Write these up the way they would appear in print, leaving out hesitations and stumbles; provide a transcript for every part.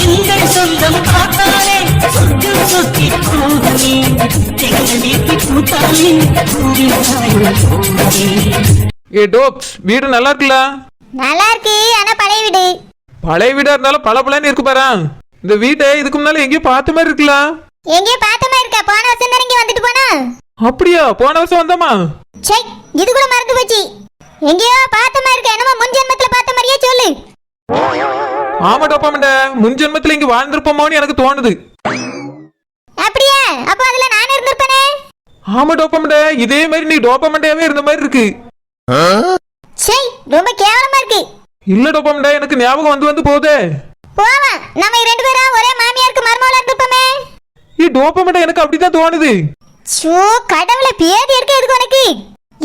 எங்கள் சொந்தம் பார்த்தாலே சொத்து சொத்தி போகுமே செங்கடிக்கு பூத்தாலே ஏ டோப்ஸ், வீடு நல்லா இருக்குல்ல? நல்லா இருக்கு, ஆனா பழைய வீடு. பழைய வீடா இருந்தாலும் பல பலன்னு இருக்கு பாரு. இந்த வீட்டை இதுக்கு முன்னால எங்கேயோ பார்த்த மாதிரி இருக்குல்ல? எங்கேயோ பார்த்த மாதிரி இருக்கா? போன வருஷம் தான் இங்க வந்துட்டு போனா. அப்படியா? போன வருஷம் வந்தமா? சே, இது கூட மறந்து போச்சு. எங்கேயோ பார்த்த மாதிரி இருக்கா? என்னமோ முன் ஜென்மத்துல பார்த்த மாதிரியே சொல்லு. ஆமா டோப்பமண்ட, முன் ஜென்மத்துல இங்க வாழ்ந்திருப்போமோன்னு எனக்கு தோணுது. அப்படியா? அப்ப அதுல நான் இருந்திருப்பேனே. ஆமா டோப்பமண்ட, இதே மாதிரி நீ டோப்பமண்டையாவே இருந்த மாதிரி இருக்கு. சே, ரொம்ப கேவலமா இருக்கு. இல்ல டோப்பமண்ட, எனக்கு ஞாபகம் வந்து போதே. போவா, நம்ம ரெண்டு பேரும் ஒரே மாமியாருக்கு மருமகளா இருந்திருப்போமே. நீ டோப்பமண்ட, எனக்கு அப்படிதான் தோணுது. சோ கடவுளே, பேதி இருக்கு எதுக்கு உனக்கு?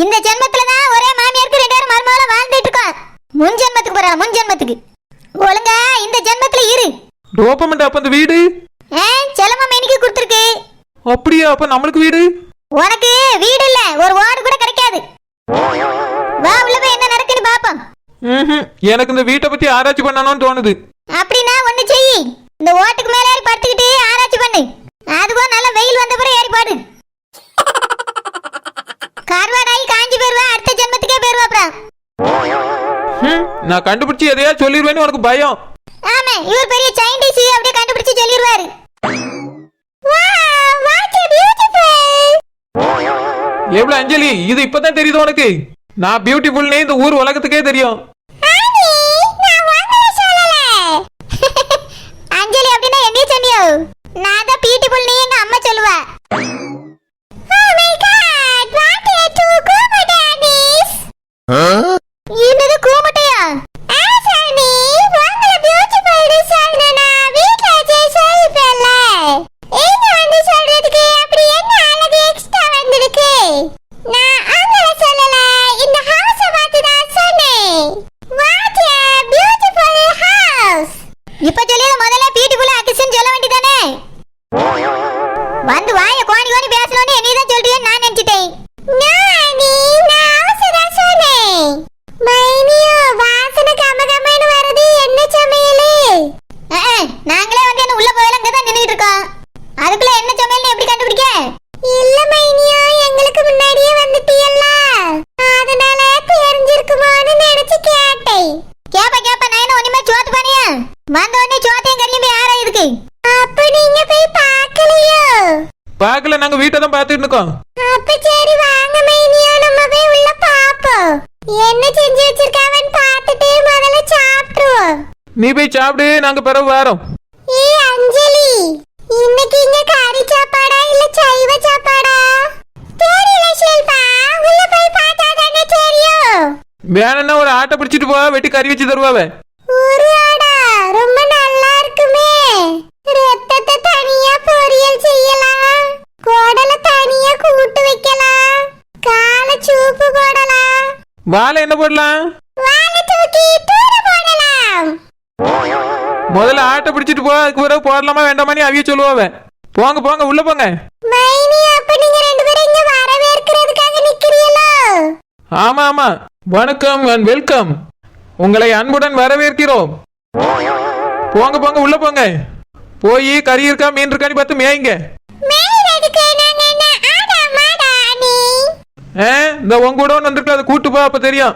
இந்த ஜென்மத்துல தான் ஒரே மாமியாருக்கு ரெண்டு பேரும் மருமகளா வாழ்ந்துட்டு இருக்கோம். முன் ஜென்மத்துக்கு போறா, முன் ஜென்மத்துக்கு ஒழுங்கா இந்த ஜென்மத்துல இரு. டோப்பமண்ட, அப்ப இந்த வீடு செல்லம்மா மேனிக்கு கொடுத்துருக்கு. அப்படியா? அப்ப நம்மளுக்கு வீடு? உனக்கு வீடு இல்ல, ஒரு வார்டு கூட கிடைக்காது. வா உள்ள போய் என்ன நடக்குன்னு பாப்போம். எனக்கு இந்த வீட்டை பத்தி ஆராய்ச்சி பண்ணணும்னு தோணுது. அப்படின்னா ஒண்ணு செய், இந்த ஓட்டுக்கு மேல ஏறி படுத்துக்கிட்டு ஆராய்ச்சி பண்ணு. அதுவும் நல்ல வெயில் வந்த பிறகு ஏறி பாடு. கார்வாடாயி காஞ்சி போயிருவா, அடுத்த ஜென்மத்துக்கே போயிருவா. அப்புறம் நான் கண்டுபிடிச்சு எதையா சொல்லிடுவேன்னு உனக்கு பயம். ஆமா, இவர் பெரிய சயின்டிஸ்ட், அப்படியே கண்டுபிடிச்சு சொல்லிடுவாரு. எவ்வளவு அஞ்சலி, இது இப்பதான் தெரியுது உனக்கு? நான் பியூட்டிஃபுல்னே இந்த ஊர் உலகத்துக்கே தெரியும். அஞ்சலி அப்படின்னா என்ன சொன்னியோ? நான் தான் பியூட்டிஃபுல்னே எங்க அம்மா சொல்லுவா. என்னது கூமட்டையா? இப்ப சொல்லியது முதல்ல பியூட்டிஃபுல் அக்கிஷன் சொல்ல வேண்டியதானே? வந்து வாய கோணி கோணி பேசணும்னு என்னைதான் சொல்றியேன்னு நான் நினைச்சிட்டேன். நாங்களே வந்து என்ன உள்ள போயல அங்கதான் நின்னுட்டு இருக்கோம். அதுக்குள்ள என்ன சமையல்னு எப்படி கண்டுபிடிக்க? இல்ல மைனியா, எங்களுக்கு முன்னாடியே வந்துட்டீல்ல, அதனால தெரிஞ்சிருக்குமான்னு நினைச்சு கேட்டேன். கேப்ப நான் என்ன ஒண்ணுமே சோத்து பண்ணியா? வந்த உடனே சோத்தையும் கறியும் போய் யாரா இருக்கு? அப்ப நீங்க போய் பார்க்கலையோ? பார்க்கல, நாங்க வீட்டை தான் பார்த்துட்டு இருக்கோம். அப்ப சரி வாங்க மைனியா, நம்ம போய் உள்ள பாப்போம். என்ன செஞ்சு வச்சிருக்காவன்னு பார்த்துட்டு முதல்ல சாப்பிடுவோம். நீ போய் சாப்பிடு, நாங்க பிறகு வரோம். ஏய் அஞ்சலி, இன்னைக்கு இங்க கறி சாப்பாடா இல்ல சைவ சாப்பாடா? தெரியல ஷில்பா, உள்ள போய் பார்த்தா தானே தெரியும். வேணும்னா ஒரு ஆட்டை பிடிச்சிட்டு போ, வெட்டி கறி வச்சு தருவாவே. ஒரு ஆடா? ரொம்ப நல்லா இருக்குமே. ரத்தத்தை தனியா பொரியல் செய்யலாம், குடலை தனியா கூட்டு வைக்கலாம், காலை சூப்பு போடலாம். வாழை என்ன போடலாம்? வாழை தூக்கி தூர போடலாம். முதல்ல ஆட்டை பிடிச்சிட்டு போ, அதுக்கு பிறகு போடலாமா வேண்டாமான்னு அவிய சொல்லுவாவே. போங்க போங்க, உள்ள போங்க. மைனி, அப்ப நீங்க ரெண்டு பேரும் இங்க வரவேற்கிறதுக்காக நிக்கிறீங்களா? ஆமா ஆமா, வணக்கம் அண்ட் வெல்கம். உங்களை அன்புடன் வரவேற்கிறோம். போங்க போங்க, உள்ள போங்க. போய் கறி இருக்கா மீன் இருக்கான்னு பார்த்து மேய்ங்க. இந்த உங்க கூட ஒன்று வந்திருக்கு, அதை கூட்டு போ, அப்ப தெரியும்.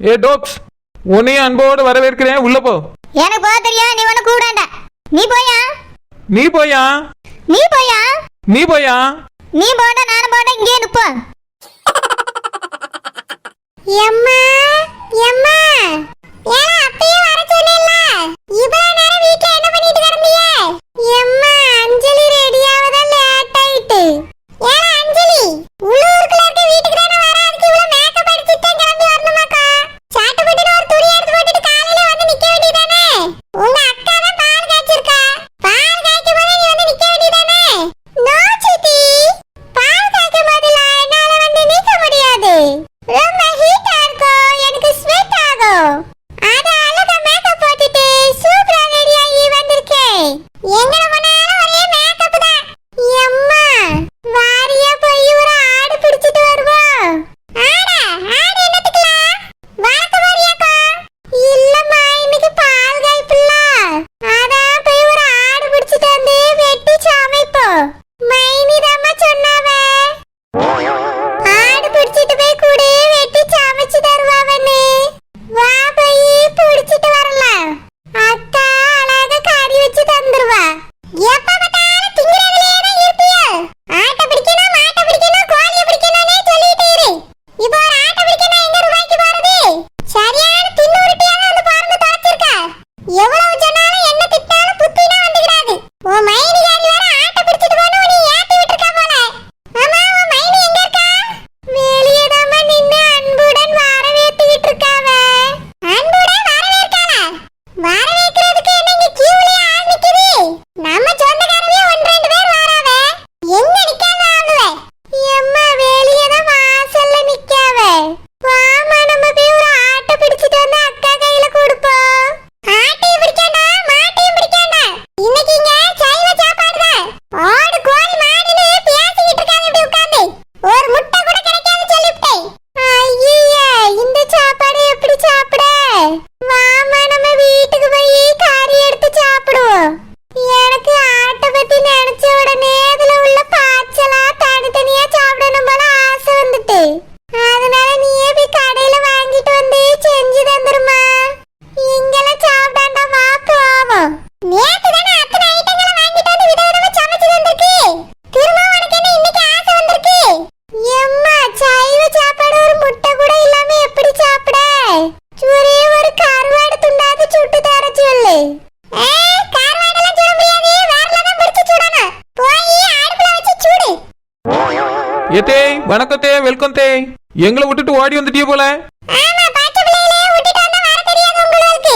ஏ டோப்ஸ், உன்னையும் அன்போடு வரவேற்கிறேன், உள்ள போ. எனக்கு போக தெரியும், நீ ஒண்ணு கூடாண்டா. நீ போயா? நீ போயா? நீ போயா? நீ போயா? நீ போடா, நானும் போடா, இங்கே நிப்போம். எம்மா எம்மா, ஏன் அப்பயே வர சொன்னேல்ல? இவ்வளவு நேரம் வீட்ல என்ன பண்ணிட்டு கிடந்தீங்க? எம்மா, அஞ்சலி ரெடியாவதா லேட் ஆயிட்டு. ஏன் அஞ்சலி, உள்ளூர்க்குள்ள இருக்க வீட்டுக்கு தானே வர, அதுக்கு இவ்வளவு மேக்கப் அடிச்சிட்டு தான் கிளம்பி வரணுமாக்கா? சாட்டு போட்டுட்டு ஒரு துணி எடுத்து போட்டுட்டு காலையில வந்து நிக்க வேண்டியதானே? உங்க அக்கா தான் பால் காய்ச்சிருக்கா, பால் காய்க்கும் போது நீ வந்து நிக்க வேண்டியதானே? நோ சித்தி, பால் காய்க்கும் போதெல்லாம் என்னால வந்து நிக்க முடியாது. ரொம்ப ஹீட்டா இருக்கும், எனக்கு ஸ்வெட் ஆகும். அத அழகா மேக்கப் போட்டுட்டு சூப்பரா ரெடி ஆகி ஏத்தே வணக்கம் தே, வெல்கம் தே. எங்களை விட்டுட்டு ஓடி வந்துட்டியே போல. ஆமா பாத்து பிள்ளைகளே விட்டுட்டு வந்தா வர தெரியாது உங்களுக்கு.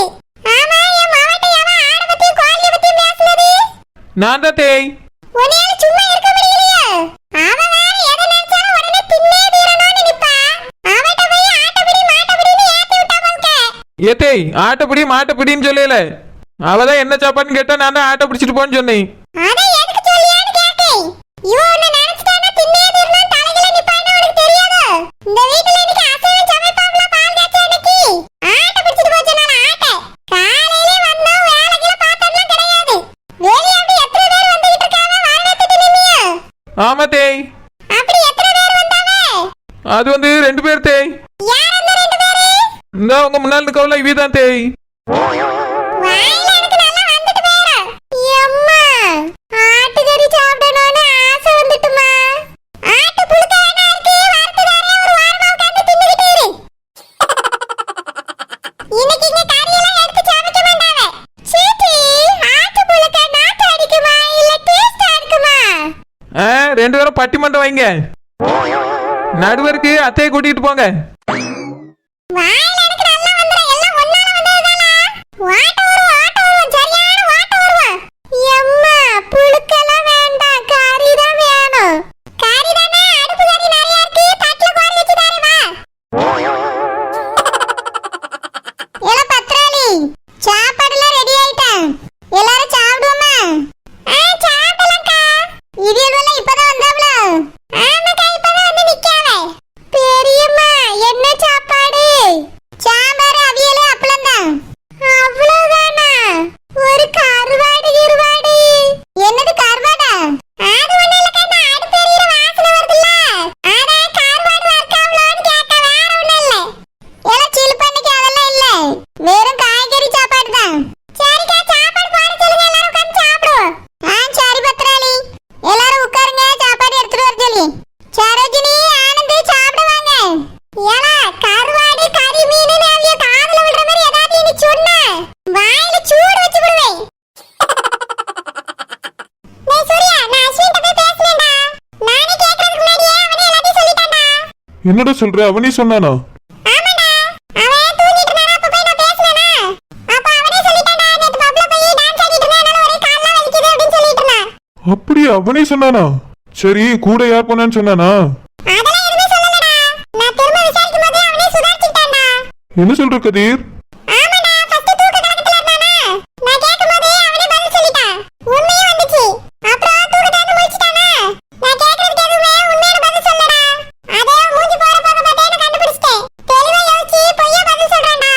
ஆமா என் மாவட்ட அவன் ஆட பத்தி கோழிய பத்தி பேசுனது நான் தான் தே. உன்னையால சும்மா இருக்க முடியலையே. அவன் வேற எதை நினைச்சாலும் உடனே பின்னே தீரணும்னு நிப்பா. அவட்ட போய் ஆட்டப்படி மாட்டப்படின்னு ஏத்தி விட்டா போங்க. ஏத்தே ஆட்டப்படி மாட்டப்படின்னு சொல்லல. அவதான் என்ன சாப்பாடுன்னு கேட்டா நான் தான் ஆட்டை பிடிச்சிட்டு போன்னு சொன்னேன். அத எதுக்கு சொல்லியான்னு கேட்டேன். இவ உன்னை நினைச்சிட்டானா பின்னே தீரணும் தலையில நிப்பான்னு உனக்கு தெரியாது. இந்த வீட்டுல இன்னைக்கு அசைவம் சமைப்பாங்களா பால் காய்ச்ச இன்னைக்கு. ஆட்ட பிடிச்சிட்டு போச்சனால ஆட்ட. காலையிலே வந்தோம் வேலைகளை பார்த்ததெல்லாம் கிடையாது. வெளிய அப்படி எத்தனை பேர் வந்துகிட்டு இருக்காங்க வரவேத்துட்டு நின்னிய. ஆமா தே. அப்படி எத்தனை பேர் வந்தாங்க? அது வந்து 2 பேர் தே. யார் அந்த 2 பேரு? இந்த உங்க முன்னாள் இருக்கவள இவிதான் தே. வாயில எனக்கு நல்லா வந்துட்டு பேரு. எம்மா ஆட்டுக்கறி சாப்பிடணும்னு ஆசை வந்துட்டுமா. ஆட்டு புழுக்க வேணா இருக்கு வறுத்துதாரே ஒரு வாரமா உட்கார்ந்து தின்னுகிட்டு இரு. இன்னைக்கு இங்க கறியெல்லாம் எடுத்து சமைக்க மாட்டாங்க. சீட்டி ஆட்டு புழுக்க நாக்கு அடிக்குமா இல்ல டேஸ்டா இருக்குமா? 2 பேரும் பட்டிமன்றம் வைங்க. நடுவருக்கு அத்தையை கூட்டிட்டு போங்க. வாயில எனக்கு நல்லா வந்துற எல்லாம் ஒண்ணால வந்ததுதானா? வாட்ட வருவோம் சரியான வாட்ட வருவோம். எம்மா புழுக்கெல்லாம் வேண்டாம் கறி தான் வேணும். கறி தானே அடுப்பு கறி நிறைய இருக்கு தட்டுல கோரி வச்சு தரேன் வா. எல பத்ராலி சாப்பாடுலாம் ரெடி ஆயிட்டேன். எல்லாரும் சாப்பிடுவோமா? சாப்பிடலாம்க்கா. இவியல்வெல்லாம் இப்பதான் வந்தாவள? ஆமாக்கா இப்பதான் வந்து நிக்காவே. பெரியம்மா என்ன சாப்பாடு? சாம்பார் அவியல் அப்பளம் தான். அவ்வளவுதானா? ஒரு கருவாடு இருவாடு. என்னது கருவாடா? அது ஒண்ணு இல்லக்கா இந்த அடுப்பு எரியிற வாசனை வருதுல்ல. அதான் கருவாடு வறுக்காவளோன்னு கேட்க வேற ஒண்ணும் இல்ல. எல்லாம் சிலுப்பன்னைக்கு அதெல்லாம் இல்ல. வெறும் காய்கறி சாப்பாடு தான். சரிக்கா சாப்பாடு போட சொல்லுங்க எல்லாரும் உட்கார்ந்து சாப்பிடுவோம். சரி பத்ராலி எல்லாரும் உட்காருங்க சாப்பாடு எடுத்துட்டு வர சொல்லி. சரோஜினி ஆனந்த் சாப்பிடுவாங்க. ஏலா கருவாடு கறி மீன் அவிய காதுல விடுற மாதிரி ஏதாவது நீ சொன்ன வாயில சூடு வச்சு விடுவேன். டேய் சூர்யா நான் அஸ்வின்ட்ட போய் பேசலடா. நானே கேக்குறதுக்கு முன்னாடியே அவனே எல்லாத்தையும் சொல்லிட்டான்டா. என்னடா சொல்ற? அவனே சொன்னானா? ஆமாடா அவன் தூங்கிட்டு இருந்தானா அப்ப போய் நான் பேசலனா அப்ப அவனே சொல்லிட்டான்டா. நேத்து பப்ல போய் டான்ஸ் ஆடிட்டு இருந்தானால ஒரே கால்லாம் வலிக்குது அப்படினு சொல்லிட்டு இருந்தான். அப்படியே அவனே சொன்னானா? சரி கூட யார் போனான்னு சொன்னானா? அதெல்லாம் எதுவுமே சொல்லலடா. நான் திரும்ப விசாரிக்கும்போது அவனே சுதாரிச்சிட்டான்டா. என்ன சொல்ற கதிர்? ஆமாடா ஃபர்ஸ்ட் தூக்க கலக்கத்துல இருந்தானா. நான் கேக்கும்போது அவனே பதில் சொல்லிட்டான். உண்மையே வந்துச்சு. அப்புறம் தூக்கத்துல இருந்து முழிச்சிட்டானா. நான் கேக்குறதுக்கு எதுவுமே உண்மையான பதில் சொல்லடா. அதே மூஞ்சி போற போக பார்த்தேன்னு கண்டுபிடிச்சிட்டேன். தெளிவா யோசிச்சு பொய்யா பதில் சொல்றான்டா.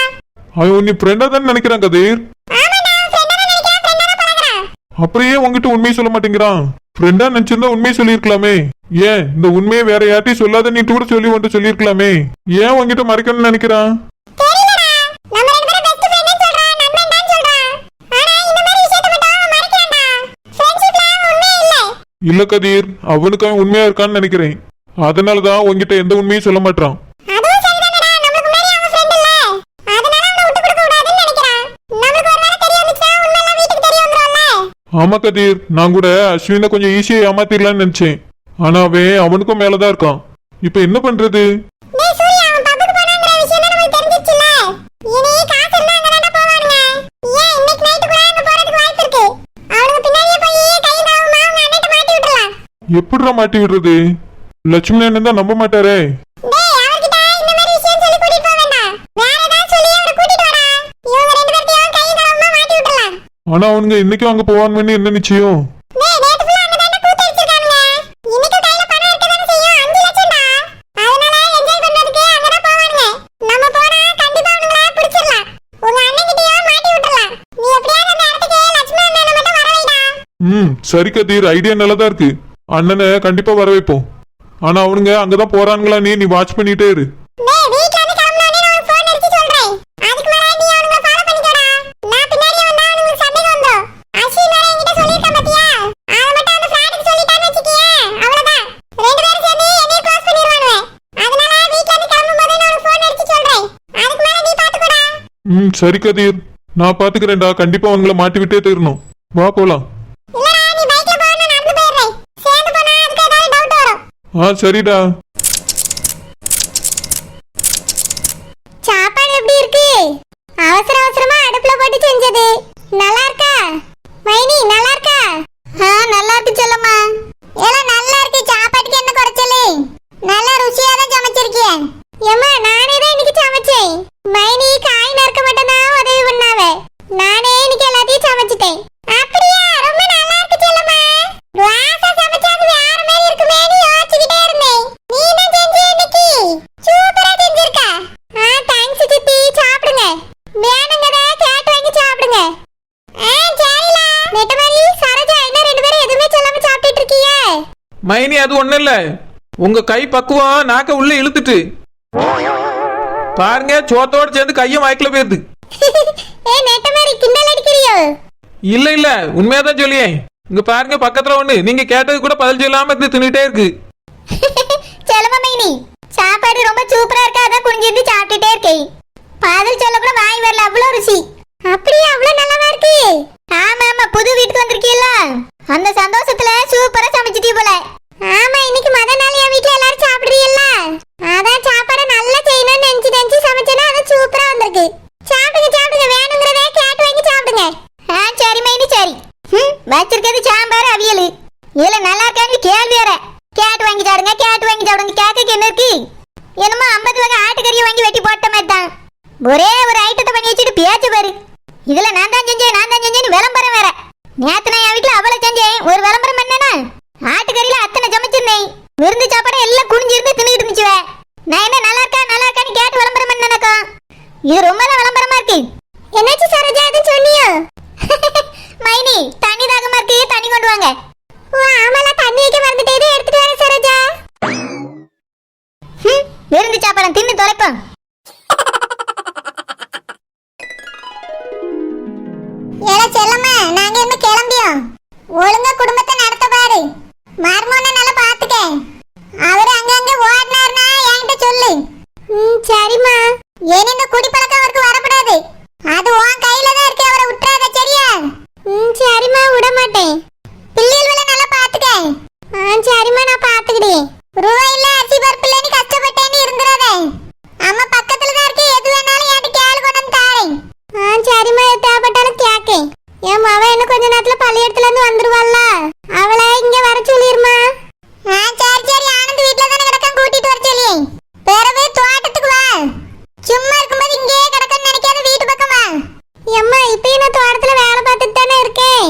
அவன் உன்னை ஃப்ரெண்டா தான் நினைக்கிறான் கதிர். ஆமாடா ஃப்ரெண்டா நினைக்கிறேன் ஃப்ரெண்டா பழகுறான். அப்புறம் ஏன் உன்கிட்ட உண்மையை சொல்ல மாட்டேங்கிறான்? ஃப்ரெண்டா நினைச்சிருந்தா உண்மையை சொல்லியிருக்கலாமே. ஏன் இந்த உண்மையை வேற யார்ட்டையும் சொல்லாத நீ கூட சொல்லி வந்துட்டு சொல்லியிருக்கலாமே. ஏன் உன்கிட்ட மறைக்கணும்னு நினைக்கிறான்? தெரியலடா நம்ம ரெண்டு பேரும் பெஸ்ட் ஃப்ரெண்ட்னு சொல்றான் நண்பன்டான்னு சொல்றான். ஆனா இந்த மாதிரி விஷயத்தை மட்டும் அவன் மறைக்கிறான்டா. ஃப்ரெண்ட்ஷிப்ல உண்மையே இல்ல. இல்ல கதிர், அவனுக்கு அவன் உண்மையா இருக்கான்னு நினைக்கிறேன். அதனாலதான் உன்கிட்ட எந்த உண்மையும் சொல்ல மாட்டான். அதுவும் சரிதானடா நமக்கு முன்னாடி அவன் ஃப்ரெண்ட் இல்ல. அதனால அவனை விட்டு கொடுக்க கூடாதுன்னு நினைக்கிறான். நமக்கு ஒரு வேளை தெரிய வந்துச்சா உண்மையெல்லாம் வீட்டுக்கு தெரிய வந்துரும்ல. ஆமா கதிர், நான் கூட அஸ்வினை கொஞ்சம் ஈஸியா ஏமாத்திடலாம்னு நினைச்சேன். ஆனா அவனுக்கும் மேலதான் இருக்கான். இப்ப என்ன பண்றது? டேய் சூர்யா அவன் பப்புக்கு போனாங்கற விஷயம் நமக்கு தெரிஞ்சிச்சுல. இனி காசு இருந்தா அங்க தான போவானுங்க. ஏன் இன்னைக்கு நைட் கூட அங்க போறதுக்கு வாய்ப்பு இருக்கு. அவனுக்கு பின்னாடியே போய் கை காவுமா அவங்க அண்ணன்ட்ட மாட்டி விட்டுறலாம். எப்படிடா மாட்டி விடுறது? லட்சுமி அண்ணன் தான் நம்ப மாட்டாரே. டேய் அவர்கிட்ட இந்த மாதிரி விஷயம் சொல்லி கூட்டிட்டு போக வேண்டாம். வேற ஏதாவது சொல்லி அவனை கூட்டிட்டு வாடா. இவங்க ரெண்டு பேர்த்தையும் கை காவுமா மாட்டி விட்டுறலாம். ஆனா அவனுங்க இன்னைக்கும் அங்க போவான்னு என்ன நிச்சயம்? டேய் நேத்து ஃபுல்லா அங்க தான கூட்டி வச்சிருக்கானுங்க. இன்னைக்கு கையில பணம் இருக்க தான செய்யும் 5 லட்சம்டா. அதனால என்ஜாய் பண்றதுக்கு அங்க தான் போவானுங்க. நம்ம போனா கண்டிப்பா அவனுங்கள பிடிச்சிரலாம். உங்க அண்ணன் கிட்டயும் மாட்டி விட்டுறலாம். நீ எப்படியாவது அந்த இடத்துக்கு லட்சுமி அண்ணனை மட்டும் வர வைடா. சரி கதிர், ஐடியா நல்லதா இருக்கு. அண்ணனை கண்டிப்பா வர வைப்போம். ஆனா அவனுங்க அங்கதான் போறானுங்களா நீ வாட்ச் பண்ணிட்டே இரு. டேய் வீட்ல இருந்து கிளம்புனோனே நான் ஃபோன் அடிச்சு சொல்றேன். அதுக்கு மேல நீ அவனுங்கள ஃபாலோ பண்ணிக்கடா. நான் பின்னாடியே வந்தா அவனுங்களுக்கு சந்தேகம் வந்துரும். அஸ்வின் வேற என்கிட்ட சொல்லிருக்கான் பாத்தியா? அத மட்டும் அந்த ஃப்ளாட்டுக்கு சொல்லிட்டான்னு வெச்சுக்கியே அவ்வளவுதான். ரெண்டு பேரும் சேர்ந்து என்னைய க்ளோஸ் பண்ணிடுவானுங்க. அதனால வீட்ல இருந்து கிளம்பும்போது நான் ஃபோன் அடிச்சு சொல்றேன். அதுக்கு மேல நீ பாத்துக்கடா. சரி கதிர், நான் பாத்துக்கிறேன்டா. கண்டிப்பா அவங்கள மாட்டி விட்டே தீரணும். வா போலாம். இல்லடா நீ பைக்ல போனா நடந்து போயிடுறேன். சேர்ந்து போனா அதுக்கு ஏதாவது டவுட் வரும். சரிடா. சாப்பாடு எப்படி இருக்கு? அவசர அவசரமா அடுப்புல போட்டு செஞ்சது. நல்லா இருக்கா மைனி? நல்லா இருக்கா? நல்லா இருக்கு செல்லம்மா. எல்லாம் நல்லா இருக்கு. சாப்பாட்டுக்கு என்ன குறைச்சல்? நல்ல ருசியா தான் சமைச்சிருக்கிய. ஏம்மா நானே தான் இன்னைக்கு சமைச்சேன். மைனி காய் நறுக்க மட்டும் தான் உதவி பண்ணாவே. நானே இன்னைக்கு எல்லாத்தையும் சமைச்சிட்டேன். அப்படியா? ரொம்ப நல்லா இருக்கு செல்லம்மா. ராசா சமைச்சது வேற மாதிரி இருக்குமேன்னு யோசிச்சுக்கிட்டே இருந்தேன். நீ என்ன செஞ்ச இன்னைக்கு? சூப்பரா செஞ்சிருக்க. தேங்க்ஸ் சித்தி. சாப்பிடுங்க. வேணுங்கத கேட்டு வாங்கி சாப்பிடுங்க. சரிலா. நெட்டமாரி சரோஜா என்ன ரெண்டு பேரும் எதுவுமே சொல்லாம சாப்பிட்டுட்டு இருக்கீங்க? மைனி அது ஒண்ணும் இல்ல, உங்க கை பக்குவம் நாக்க உள்ள இழுத்துட்டு பாருங்க, சோத்தோட சேர்ந்து கையும் வாய்க்குல போயிருது. நெட்டமாரி கிண்டல் அடிக்கிறியோ? இல்ல இல்ல, உண்மையாதான் சொல்லியே. இங்க பாருங்க, பக்கத்துல ஒண்ணு நீங்க கேட்டது கூட பதில் சொல்லாம இருந்து தின்னுட்டே இருக்கு. செல்லம்மா மைனி சாப்பாடு ரொம்ப சூப்பரா இருக்கா, அதான் குனிஞ்சிருந்து சாப்பிட்டுட்டே இருக்கேன். பதில் சொல்ல கூட வாய் வரல, அவ்வளவு ருசி. அப்படியே அவ்வளவு நல்லாவா இருக்கு? ஆமா ஆமா, புது வீட்டுக்கு வந்திருக்கீல்ல, அந்த சந்தோஷத்துல சூப்பரா சமைச்சிட்டீ போல. ஆமா, இன்னைக்கு மொத நாள் என் வீட்ல எல்லாரும் சாப்பிடுறீல்ல, அதான் சாப்பாடு நல்லா செய்யணும்னு நினைச்சு சமைச்சேன்னா அது சூப்பரா வந்திருக்கு. சாப்பிடுங்க சாப்பிடுங்க, வேணுங்கிறதே கேட்டு வாங்கி சாப்பிடுங்க. சரி மைனி சரி. வச்சிருக்கிறது சாம்பார் அவியல். இதுல நல்லா இருக்கான்னு கேள்வி வேற. கேட்டு வாங்கி சாப்பிடுங்க, கேட்டு வாங்கி சாப்பிடுங்க. கேட்க என்ன இருக்கு? என்னமோ 50 வகை ஆட்டுக்கறியை வாங்கி வெட்டி போட்ட மாதிரி தான். ஒரே ஒரு ஐட்டத்தை பண்ணி வச்சுட்டு பேச்சு பாரு. இதுல நான் தான் செஞ்சேன்னு விளம்பரம் வேற. நேத்து நான் என் வீட்டுல அவ்வளவு செஞ்சேன், ஒரு விளம்பரம் பண்ணேனா? ஆட்டுக்கறியில அத்தனை சமைச்சிருந்தேன். விருந்து சாப்பாடு எல்லாம் குனிஞ்சு இருந்து தின்னுட்டு இருந்துச்சு. நான் என்ன நல்லா இருக்கான்னு கேட்டு விளம்பரம் பண்ணேனாக்கா? இது ரொம்ப விளம்பரமா இருக்கு. என்னாச்சு சரோஜா, எதுவும் சொன்னியோ? மைனி தண்ணி தாகமா இருக்கு, தண்ணி கொண்டு வாங்க. ஆமால, தண்ணி வைக்க மறந்துட்டே, எடுத்துட்டு வரேன் சரோஜா. விருந்து சாப்பாடு தின்னு தொலைப்போம். செல்லம்மா, நாங்க என்ன கிளம்பியோம். ஒழுங்கா குடும்பத்தை நடத்த பாரு. மர்மோன நல்லா பாத்துக்க. அவரு அங்கங்க ஓடினார்னா என்கிட்ட சொல்லு. சரிம்மா. ஏன் இந்த குடிப்பழக்கம் அவருக்கு வரக்கூடாது. அது உன் கையில தான் இருக்கு, அவரை விட்டுறாத சரியா? சரிம்மா, விட மாட்டேன். பிள்ளைகளை நல்லா பாத்துக்க. சரிம்மா, நான் பாத்துக்கிட்டேன். ரூபாய் இல்ல, அரிசி பருப்பு இல்லன்னு கஷ்டப்பட்டேன்னு இருந்துறாத. அம்மா பக்கத்துல தான் இருக்கு, எது வேணாலும் என்கிட்ட கேளு, கொண்டு வந்து தாரேன். சரிம்மா, தேவைப்பட்டாலும் கேக்கேன். என் மவ என்ன கொஞ்ச நேரத்துல பள்ளியிடத்துல இருந்து வந்துருவாள்ல, அவளை இங்க வர சொல்லிருமா. சரி, ஆனந்த் வீட்டுல தானே கிடக்கான், கூட்டிட்டு வர சொல்லி. பிறகு தோட்டத்துக்கு வா. சும்மா இருக்கும்போது இங்கே கிடக்கன்னு நினைக்காத, வீட்டு பக்கம் வா. எம்மா, இப்பயும் நான் தோட்டத்துல வேலை பார்த்துட்டு தானே இருக்கேன்.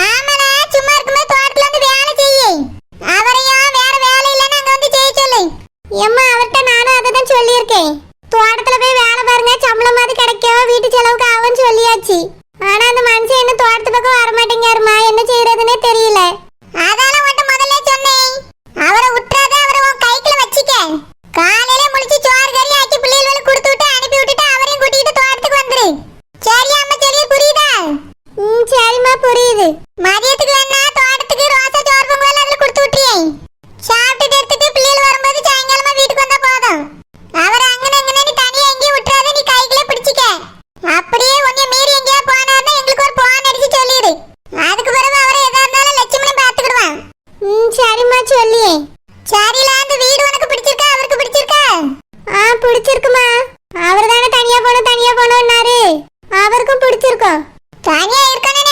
ஆமாடா, சும்மா இருக்கும்போது தோட்டத்துல வந்து வேலை செய்யு. அவரையும் வேற வேலை இல்லைன்னு அங்க வந்து செய்ய சொல்லு. எம்மா, அவர்கிட்ட நானும் அதை தான் சொல்லியிருக்கேன். தோட்டத்துல போய் வேலை பாருங்க, சம்பளமாவது கிடைக்கும், வீட்டு செலவுக்கு ஆகும்னு சொல்லியாச்சு. ஆனா அந்த மனுஷன் என்ன தோட்டத்து பக்கம் வர மாட்டேங்காருமா, என்ன செய்யறதுன்னே தெரியல. அதால உன்கிட்ட முதல்ல சொன்னேன், அவரை விட்டுறாத, அவரை உன் கைக்குள்ள வச்சுக்க. காலையில முழிச்சு சோறு கறி ஆக்கி பிள்ளைகளுக்கு கொடுத்து விட்டு அனுப்பி விட்டுட்டு அவரையும் கூட்டிட்டு தோட்டத்துக்கு வந்துரு. சரியா அம்மா, சரியா? புரியுதா? சரிம்மா, புரியுது. மதியத்துக்கு வேணா தோட்டத்துக்கு ரோசா சோறு பொங்கல் அதுல கொடுத்து விட்டுறேன். சாப்பிட்டுட்டு எடுத்துட்டு பிள்ளைகள் வரும்போது சாயங்காலமா வீட்டுக்கு வந்தா போதும். அவரை அங்கன அங்கன்னு தனியா எங்கேயும் விட்டுறாத, நீ கைக்குள்ள பிடிச்சிக்க. அப்படியே உன்னை மீறி எங்கேயா போனாருன்னா எங்களுக்கு ஒரு போன் அடிச்சு சொல்லிடு. அதுக்கு பிறகு அவரை எதா இருந்தாலும் லட்சுமணன் பாத்துக்கிடுவான். சரிம்மா, சொல்லியே. சரில, அந்த வீடு உனக்கு பிடிச்சிருக்கா? அவருக்கு பிடிச்சிருக்கா? பிடிச்சிருக்குமா. அவர் தானே தனியா போனோம்னாரு, அவருக்கும் பிடிச்சிருக்கோம். தனியா இருக்கணும்